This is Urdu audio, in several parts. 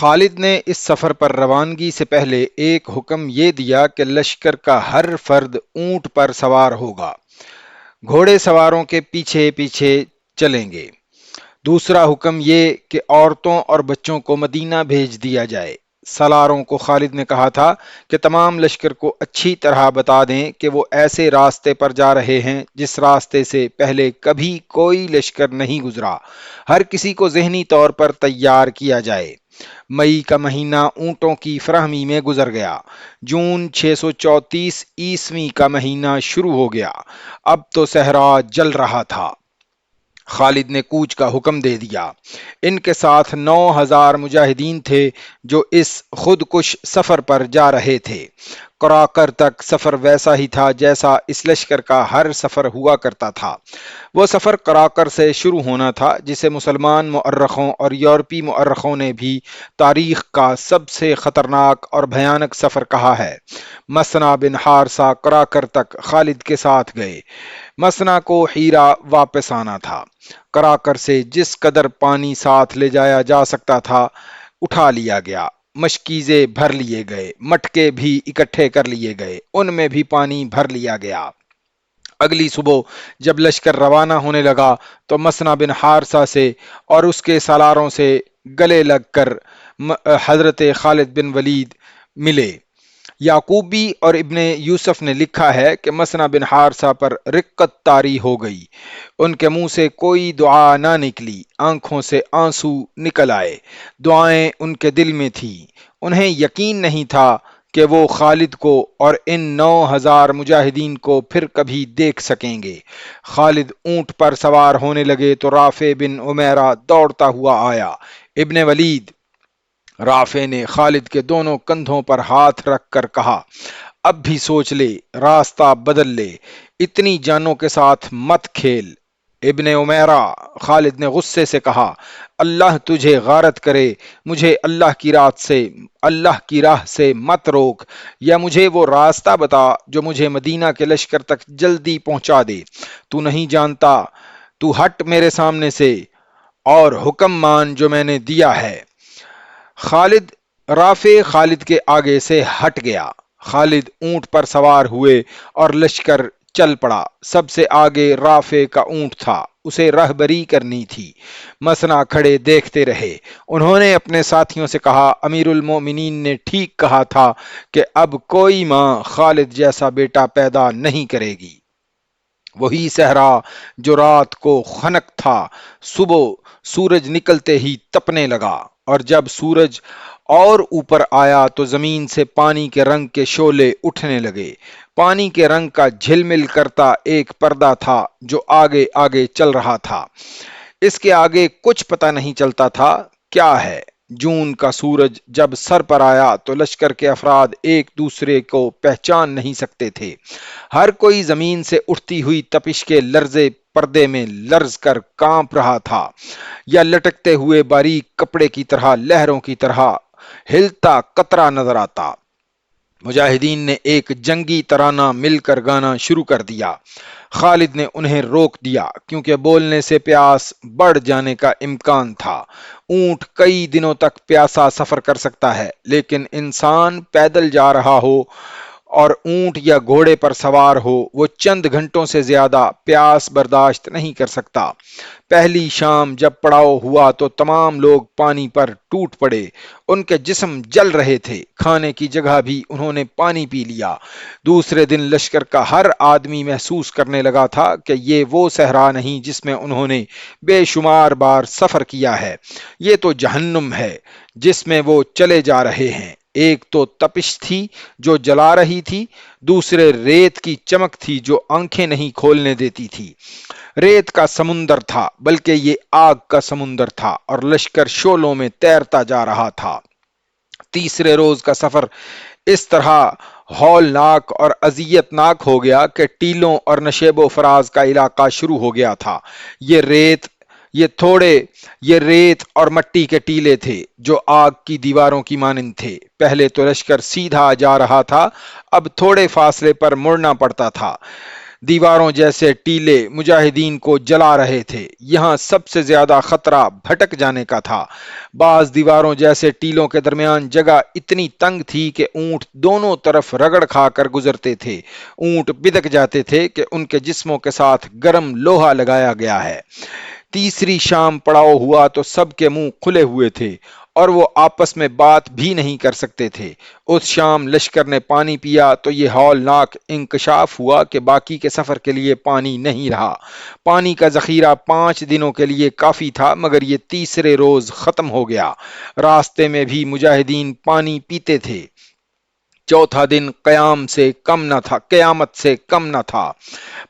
خالد نے اس سفر پر روانگی سے پہلے ایک حکم یہ دیا کہ لشکر کا ہر فرد اونٹ پر سوار ہوگا، گھوڑے سواروں کے پیچھے پیچھے چلیں گے۔ دوسرا حکم یہ کہ عورتوں اور بچوں کو مدینہ بھیج دیا جائے۔ سالاروں کو خالد نے کہا تھا کہ تمام لشکر کو اچھی طرح بتا دیں کہ وہ ایسے راستے پر جا رہے ہیں جس راستے سے پہلے کبھی کوئی لشکر نہیں گزرا۔ ہر کسی کو ذہنی طور پر تیار کیا جائے۔ مئی کا مہینہ اونٹوں کی فراہمی میں گزر گیا۔ جون 634 عیسوی کا مہینہ شروع ہو گیا۔ اب تو صحرا جل رہا تھا۔ خالد نے کوچ کا حکم دے دیا۔ ان کے ساتھ 9000 مجاہدین تھے جو اس خودکش سفر پر جا رہے تھے۔ کراکر تک سفر ویسا ہی تھا جیسا اس لشکر کا ہر سفر ہوا کرتا تھا۔ وہ سفر کراکر سے شروع ہونا تھا جسے مسلمان مؤرخوں اور یورپی مؤرخوں نے بھی تاریخ کا سب سے خطرناک اور بھیانک سفر کہا ہے۔ مسنا بن حارثہ کراکر تک خالد کے ساتھ گئے۔ مسنا کو ہیرا واپس آنا تھا۔ کراکر سے جس قدر پانی ساتھ لے جایا جا سکتا تھا اٹھا لیا گیا۔ مشکیزے بھر لیے گئے، مٹکے بھی اکٹھے کر لیے گئے، ان میں بھی پانی بھر لیا گیا۔ اگلی صبح جب لشکر روانہ ہونے لگا تو مسنا بن حارثہ سے اور اس کے سالاروں سے گلے لگ کر حضرت خالد بن ولید ملے۔ یعقوبی اور ابن یوسف نے لکھا ہے کہ مسنا بن حارثہ پر رقت طاری ہو گئی، ان کے منہ سے کوئی دعا نہ نکلی، آنکھوں سے آنسو نکل آئے، دعائیں ان کے دل میں تھیں۔ انہیں یقین نہیں تھا کہ وہ خالد کو اور ان 9000 مجاہدین کو پھر کبھی دیکھ سکیں گے۔ خالد اونٹ پر سوار ہونے لگے تو رافع بن عمیرہ دوڑتا ہوا آیا۔ ابن ولید رافع نے خالد کے دونوں کندھوں پر ہاتھ رکھ کر کہا، اب بھی سوچ لے، راستہ بدل لے، اتنی جانوں کے ساتھ مت کھیل۔ ابن عمیرہ خالد نے غصے سے کہا، اللہ تجھے غارت کرے، مجھے اللہ کی راہ سے مت روک، یا مجھے وہ راستہ بتا جو مجھے مدینہ کے لشکر تک جلدی پہنچا دے۔ تو نہیں جانتا، تو ہٹ میرے سامنے سے اور حکم مان جو میں نے دیا ہے۔ رافع خالد کے آگے سے ہٹ گیا۔ خالد اونٹ پر سوار ہوئے اور لشکر چل پڑا۔ سب سے آگے رافع کا اونٹ تھا، اسے رہبری کرنی تھی۔ مسنا کھڑے دیکھتے رہے۔ انہوں نے اپنے ساتھیوں سے کہا، امیر المومنین نے ٹھیک کہا تھا کہ اب کوئی ماں خالد جیسا بیٹا پیدا نہیں کرے گی۔ وہی صحرا جو رات کو خنک تھا، صبح سورج نکلتے ہی تپنے لگا، اور جب سورج اور اوپر آیا تو زمین سے پانی کے رنگ کے شعلے اٹھنے لگے۔ پانی کے رنگ کا جھلمل کرتا ایک پردہ تھا جو آگے آگے چل رہا تھا۔ اس کے آگے کچھ پتہ نہیں چلتا تھا کیا ہے۔ جون کا سورج جب سر پر آیا تو لشکر کے افراد ایک دوسرے کو پہچان نہیں سکتے تھے۔ ہر کوئی زمین سے اٹھتی ہوئی تپش کے لرزے پردے میں لرز کر کانپ رہا تھا، یا لٹکتے ہوئے باریک کپڑے کی طرح لہروں کی طرح ہلتا قطرہ نظر آتا۔ مجاہدین نے ایک جنگی ترانہ مل کر گانا شروع کر دیا۔ خالد نے انہیں روک دیا کیونکہ بولنے سے پیاس بڑھ جانے کا امکان تھا۔ اونٹ کئی دنوں تک پیاسا سفر کر سکتا ہے، لیکن انسان پیدل جا رہا ہو اور اونٹ یا گھوڑے پر سوار ہو، وہ چند گھنٹوں سے زیادہ پیاس برداشت نہیں کر سکتا۔ پہلی شام جب پڑاؤ ہوا تو تمام لوگ پانی پر ٹوٹ پڑے، ان کے جسم جل رہے تھے، کھانے کی جگہ بھی انہوں نے پانی پی لیا۔ دوسرے دن لشکر کا ہر آدمی محسوس کرنے لگا تھا کہ یہ وہ صحرا نہیں جس میں انہوں نے بے شمار بار سفر کیا ہے، یہ تو جہنم ہے جس میں وہ چلے جا رہے ہیں۔ ایک تو تپش تھی جو جلا رہی تھی، دوسرے ریت کی چمک تھی جو آنکھیں نہیں کھولنے دیتی تھی۔ ریت کا سمندر تھا بلکہ یہ آگ کا سمندر تھا، اور لشکر شعلوں میں تیرتا جا رہا تھا۔ تیسرے روز کا سفر اس طرح ہولناک اور اذیت ناک ہو گیا کہ ٹیلوں اور نشیب و فراز کا علاقہ شروع ہو گیا تھا۔ یہ ریت اور مٹی کے ٹیلے تھے جو آگ کی دیواروں کی مانند تھے۔ پہلے تو لشکر سیدھا جا رہا تھا، اب تھوڑے فاصلے پر مڑنا پڑتا تھا۔ دیواروں جیسے ٹیلے مجاہدین کو جلا رہے تھے۔ یہاں سب سے زیادہ خطرہ بھٹک جانے کا تھا۔ بعض دیواروں جیسے ٹیلوں کے درمیان جگہ اتنی تنگ تھی کہ اونٹ دونوں طرف رگڑ کھا کر گزرتے تھے۔ اونٹ بدک جاتے تھے کہ ان کے جسموں کے ساتھ گرم لوہا لگایا گیا ہے۔ تیسری شام پڑاؤ ہوا تو سب کے منہ کھلے ہوئے تھے اور وہ آپس میں بات بھی نہیں کر سکتے تھے۔ اس شام لشکر نے پانی پیا تو یہ ہولناک انکشاف ہوا کہ باقی کے سفر کے لیے پانی نہیں رہا۔ پانی کا ذخیرہ 5 دنوں کے لیے کافی تھا، مگر یہ تیسرے روز ختم ہو گیا۔ راستے میں بھی مجاہدین پانی پیتے تھے۔ چوتھا دن قیامت سے کم نہ تھا۔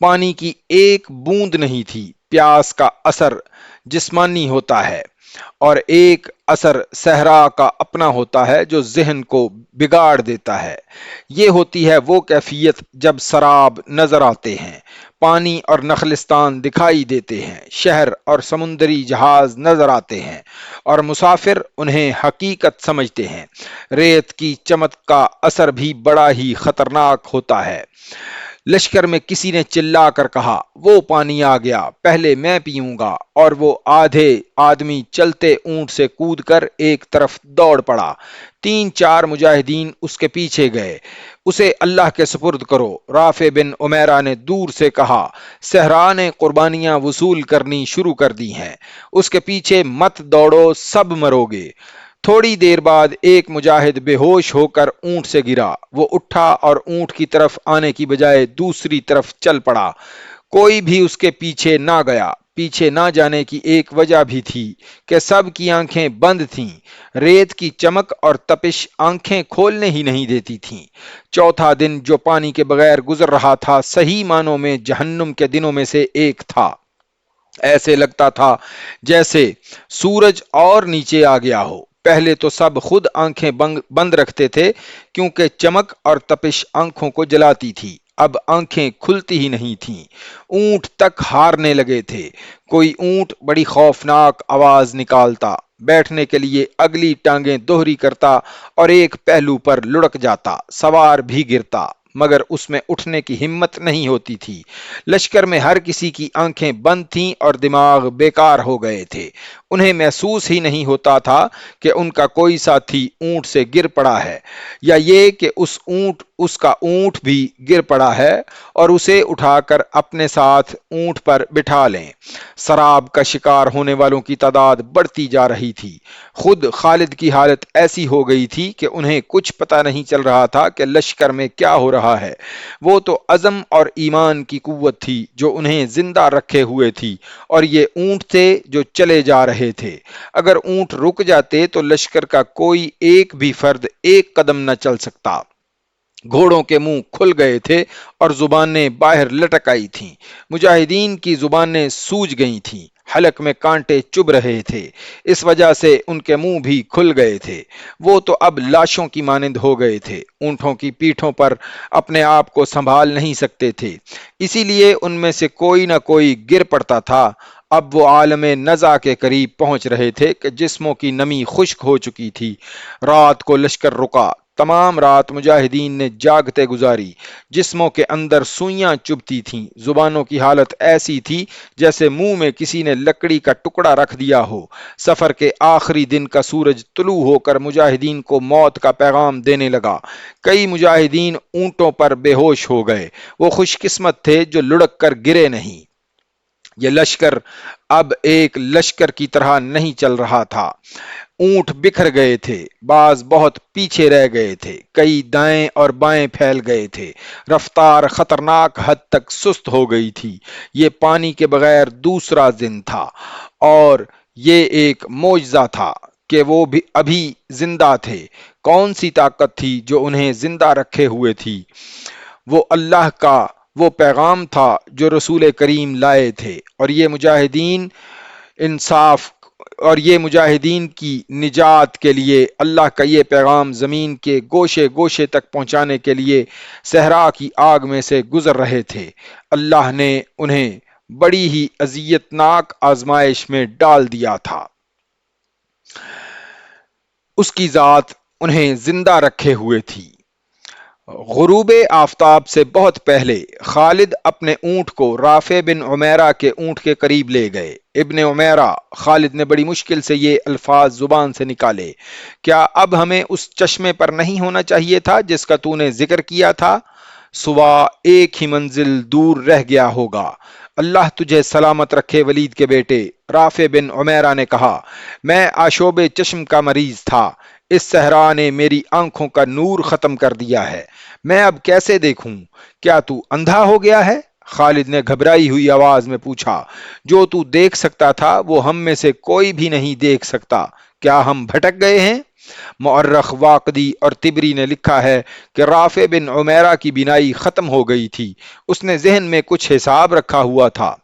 پانی کی ایک بوند نہیں تھی۔ پیاس کا اثر جسمانی ہوتا ہے اور ایک اثر صحرا کا اپنا ہوتا ہے جو ذہن کو بگاڑ دیتا ہے۔ یہ ہوتی ہے وہ کیفیت جب سراب نظر آتے ہیں، پانی اور نخلستان دکھائی دیتے ہیں، شہر اور سمندری جہاز نظر آتے ہیں اور مسافر انہیں حقیقت سمجھتے ہیں۔ ریت کی چمک کا اثر بھی بڑا ہی خطرناک ہوتا ہے۔ لشکر میں کسی نے چلا کر کہا، وہ پانی آ گیا، پہلے میں پیوں گا، اور وہ آدھے آدمی چلتے اونٹ سے کود کر ایک طرف دوڑ پڑا۔ 3-4 مجاہدین اس کے پیچھے گئے۔ اسے اللہ کے سپرد کرو، رافع بن عمیرہ نے دور سے کہا۔ صحرا نے قربانیاں وصول کرنی شروع کر دی ہیں، اس کے پیچھے مت دوڑو، سب مرو گے۔ تھوڑی دیر بعد ایک مجاہد بے ہوش ہو کر اونٹ سے گرا۔ وہ اٹھا اور اونٹ کی طرف آنے کی بجائے دوسری طرف چل پڑا۔ کوئی بھی اس کے پیچھے نہ گیا۔ پیچھے نہ جانے کی ایک وجہ بھی تھی کہ سب کی آنکھیں بند تھیں۔ ریت کی چمک اور تپش آنکھیں کھولنے ہی نہیں دیتی تھیں۔ چوتھا دن جو پانی کے بغیر گزر رہا تھا، صحیح معنوں میں جہنم کے دنوں میں سے ایک تھا۔ ایسے لگتا تھا جیسے سورج اور نیچے آ گیا ہو۔ پہلے تو سب خود آنکھیں بند رکھتے تھے کیونکہ چمک اور تپش آنکھوں کو جلاتی تھی۔ اب آنکھیں کھلتی ہی نہیں تھیں۔ اونٹ تک ہارنے لگے تھے۔ کوئی اونٹ بڑی خوفناک آواز نکالتا، بیٹھنے کے لیے اگلی ٹانگیں دوہری کرتا اور ایک پہلو پر لڑک جاتا۔ سوار بھی گرتا، مگر اس میں اٹھنے کی ہمت نہیں ہوتی تھی۔ لشکر میں ہر کسی کی آنکھیں بند تھیں اور دماغ بیکار ہو گئے تھے۔ انہیں محسوس ہی نہیں ہوتا تھا کہ ان کا کوئی ساتھی اونٹ سے گر پڑا ہے، یا یہ کہ اس کا اونٹ بھی گر پڑا ہے اور اسے اٹھا کر اپنے ساتھ اونٹ پر بٹھا لیں۔ سراب کا شکار ہونے والوں کی تعداد بڑھتی جا رہی تھی۔ خود خالد کی حالت ایسی ہو گئی تھی کہ انہیں کچھ پتہ نہیں چل رہا تھا کہ لشکر میں کیا ہو رہا ہے۔ وہ تو عزم اور ایمان کی قوت تھی جو انہیں زندہ رکھے ہوئے تھی، اور یہ اونٹ تھے جو چلے جا رہے تھے۔ اگر اونٹ رک جاتے تو لشکر کا کوئی ایک بھی فرد ایک قدم نہ چل سکتا۔ گھوڑوں کے منہ کھل گئے تھے اور زبانیں باہر لٹک آئی تھیں۔ مجاہدین کی زبانیں سوج گئی تھیں، حلق میں کانٹے چبھ رہے تھے، اس وجہ سے ان کے منہ بھی کھل گئے تھے۔ وہ تو اب لاشوں کی مانند ہو گئے تھے، اونٹوں کی پیٹھوں پر اپنے آپ کو سنبھال نہیں سکتے تھے، اسی لیے ان میں سے کوئی نہ کوئی گر پڑتا تھا۔ اب وہ عالم نزع کے قریب پہنچ رہے تھے کہ جسموں کی نمی خشک ہو چکی تھی۔ رات کو لشکر رکا۔ تمام رات مجاہدین نے جاگتے گزاری۔ جسموں کے اندر سوئیاں چبھتی تھیں، زبانوں کی حالت ایسی تھی جیسے منہ میں کسی نے لکڑی کا ٹکڑا رکھ دیا ہو۔ سفر کے آخری دن کا سورج طلوع ہو کر مجاہدین کو موت کا پیغام دینے لگا۔ کئی مجاہدین اونٹوں پر بے ہوش ہو گئے۔ وہ خوش قسمت تھے جو لڑک کر گرے نہیں۔ یہ لشکر اب ایک لشکر کی طرح نہیں چل رہا تھا۔ اونٹ بکھر گئے تھے، بعض بہت پیچھے رہ گئے تھے، کئی دائیں اور بائیں پھیل گئے تھے۔ رفتار خطرناک حد تک سست ہو گئی تھی۔ یہ پانی کے بغیر دوسرا دن تھا، اور یہ ایک معجزہ تھا کہ وہ بھی ابھی زندہ تھے۔ کون سی طاقت تھی جو انہیں زندہ رکھے ہوئے تھی؟ وہ اللہ کا وہ پیغام تھا جو رسول کریم لائے تھے، اور یہ مجاہدین کی نجات کے لیے اللہ کا یہ پیغام زمین کے گوشے گوشے تک پہنچانے کے لیے صحرا کی آگ میں سے گزر رہے تھے۔ اللہ نے انہیں بڑی ہی اذیتناک آزمائش میں ڈال دیا تھا۔ اس کی ذات انہیں زندہ رکھے ہوئے تھی۔ غروب آفتاب سے بہت پہلے خالد اپنے اونٹ کو رافع بن عمیرہ کے اونٹ کے قریب لے گئے۔ ابن عمیرہ، خالد نے بڑی مشکل سے یہ الفاظ زبان سے نکالے، کیا اب ہمیں اس چشمے پر نہیں ہونا چاہیے تھا جس کا تو نے ذکر کیا تھا؟ سوا ایک ہی منزل دور رہ گیا ہوگا۔ اللہ تجھے سلامت رکھے ولید کے بیٹے، رافع بن عمیرہ نے کہا، میں آشوب چشم کا مریض تھا، اس صحرا نے میری آنکھوں کا نور ختم کر دیا ہے، میں اب کیسے دیکھوں؟ کیا تو اندھا ہو گیا ہے؟ خالد نے گھبرائی ہوئی آواز میں پوچھا۔ جو تو دیکھ سکتا تھا وہ ہم میں سے کوئی بھی نہیں دیکھ سکتا، کیا ہم بھٹک گئے ہیں؟ مورخ واقدی اور تبری نے لکھا ہے کہ رافع بن عمیرہ کی بینائی ختم ہو گئی تھی، اس نے ذہن میں کچھ حساب رکھا ہوا تھا۔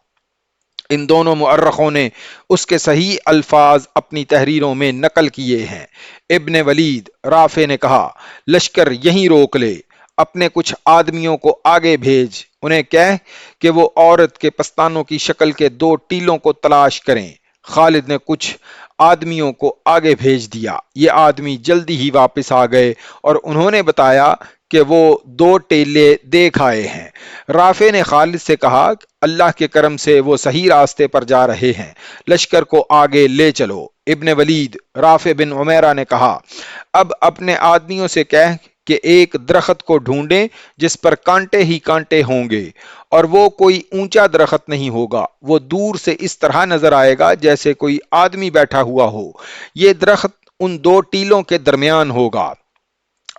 ان دونوں مؤرخوں نے اس کے صحیح الفاظ اپنی تحریروں میں نقل کیے ہیں۔ ابن ولید، رافع نے کہا، لشکر یہیں روک لے، اپنے کچھ آدمیوں کو آگے بھیج، انہیں کہہ کہ وہ عورت کے پستانوں کی شکل کے دو ٹیلوں کو تلاش کریں۔ خالد نے کچھ آدمیوں کو آگے بھیج دیا، یہ آدمی جلدی ہی واپس آ گئے اور انہوں نے بتایا کہ وہ دو ٹیلے دیکھ آئے ہیں۔ رافع نے خالد سے کہا، اللہ کے کرم سے وہ صحیح راستے پر جا رہے ہیں، لشکر کو آگے لے چلو۔ ابن ولید، رافع بن عمیرہ نے کہا، اب اپنے آدمیوں سے کہہ کہ ایک درخت کو ڈھونڈیں جس پر کانٹے ہی کانٹے ہوں گے، اور وہ کوئی اونچا درخت نہیں ہوگا، وہ دور سے اس طرح نظر آئے گا جیسے کوئی آدمی بیٹھا ہوا ہو، یہ درخت ان دو ٹیلوں کے درمیان ہوگا۔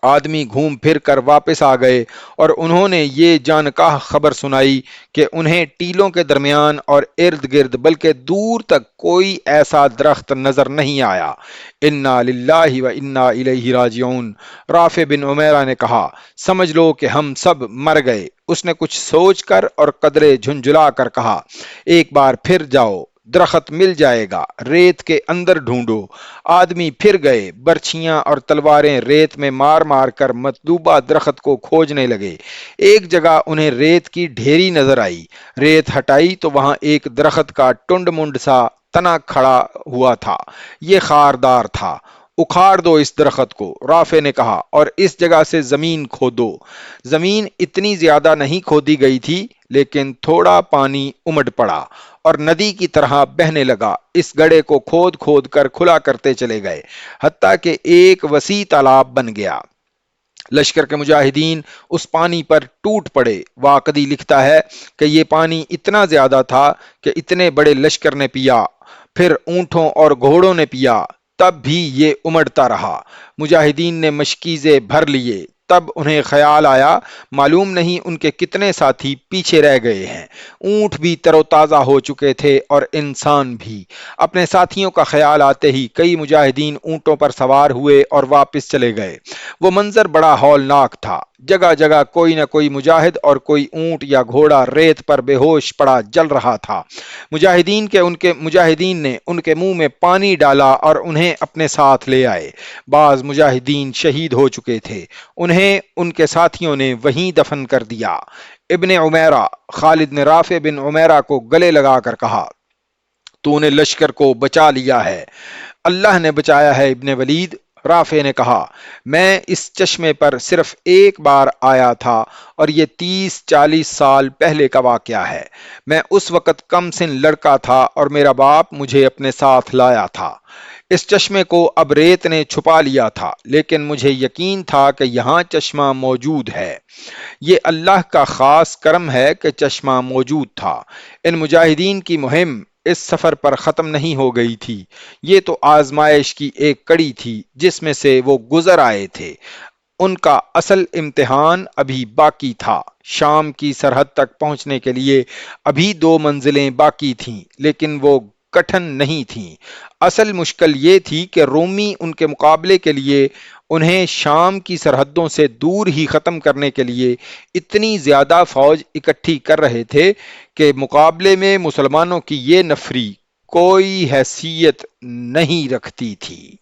آدمی گھوم پھر کر واپس آ گئے اور انہوں نے یہ جانکاہ خبر سنائی کہ انہیں ٹیلوں کے درمیان اور ارد گرد بلکہ دور تک کوئی ایسا درخت نظر نہیں آیا۔ انا للہ و انا الیہ راجعون، رافع بن عمیرہ نے کہا، سمجھ لو کہ ہم سب مر گئے۔ اس نے کچھ سوچ کر اور قدرے جھنجھلا کر کہا، ایک بار پھر جاؤ، درخت مل جائے گا، ریت کے اندر ڈھونڈو۔ آدمی پھر گئے، برچھیاں اور تلواریں ریت میں مار مار کر مطلوبہ درخت کو کھوجنے لگے۔ ایک جگہ انہیں ریت کی ڈھیری نظر آئی، ریت ہٹائی تو وہاں ایک درخت کا ٹنڈ منڈ سا تنا کھڑا ہوا تھا، یہ خاردار تھا۔ اکھاڑ دو اس درخت کو، رافع نے کہا، اور اس جگہ سے زمین کھودو۔ زمین اتنی زیادہ نہیں کھودی گئی تھی، لیکن تھوڑا پانی امڈ پڑا اور ندی کی طرح بہنے لگا۔ اس گڑھے کو کھود کھود کر کھلا کرتے چلے گئے، حتیٰ کہ ایک وسیع تالاب بن گیا۔ لشکر کے مجاہدین اس پانی پر ٹوٹ پڑے۔ واقدی لکھتا ہے کہ یہ پانی اتنا زیادہ تھا کہ اتنے بڑے لشکر نے پیا، پھر اونٹوں اور گھوڑوں نے پیا، تب بھی یہ امڑتا رہا۔ مجاہدین نے مشکیزے بھر لیے، تب انہیں خیال آیا معلوم نہیں ان کے کتنے ساتھی پیچھے رہ گئے ہیں۔ اونٹ بھی تر و تازہ ہو چکے تھے اور انسان بھی۔ اپنے ساتھیوں کا خیال آتے ہی کئی مجاہدین اونٹوں پر سوار ہوئے اور واپس چلے گئے۔ وہ منظر بڑا ہولناک تھا، جگہ جگہ کوئی نہ کوئی مجاہد اور کوئی اونٹ یا گھوڑا ریت پر بے ہوش پڑا جل رہا تھا۔ مجاہدین نے ان کے منہ میں پانی ڈالا اور انہیں اپنے ساتھ لے آئے۔ بعض مجاہدین شہید ہو چکے تھے، انہیں ان کے ساتھیوں نے وہیں دفن کر دیا۔ ابن عمیرہ، خالد نے رافع بن عمیرہ کو گلے لگا کر کہا، تو نے لشکر کو بچا لیا ہے۔ اللہ نے بچایا ہے ابن ولید، رافع نے کہا، میں اس چشمے پر صرف ایک بار آیا تھا اور یہ 30-40 سال پہلے کا واقعہ ہے۔ میں اس وقت کم سن لڑکا تھا اور میرا باپ مجھے اپنے ساتھ لایا تھا۔ اس چشمے کو اب ریت نے چھپا لیا تھا، لیکن مجھے یقین تھا کہ یہاں چشمہ موجود ہے۔ یہ اللہ کا خاص کرم ہے کہ چشمہ موجود تھا۔ ان مجاہدین کی مہم اس سفر پر ختم نہیں ہو گئی تھی، یہ تو آزمائش کی ایک کڑی تھی جس میں سے وہ گزر آئے تھے۔ ان کا اصل امتحان ابھی باقی تھا۔ شام کی سرحد تک پہنچنے کے لیے ابھی 2 منزلیں باقی تھیں، لیکن وہ کٹھن نہیں تھیں۔ اصل مشکل یہ تھی کہ رومی ان کے مقابلے کے لیے انہیں شام کی سرحدوں سے دور ہی ختم کرنے کے لیے اتنی زیادہ فوج اکٹھی کر رہے تھے کہ مقابلے میں مسلمانوں کی یہ نفری کوئی حیثیت نہیں رکھتی تھی۔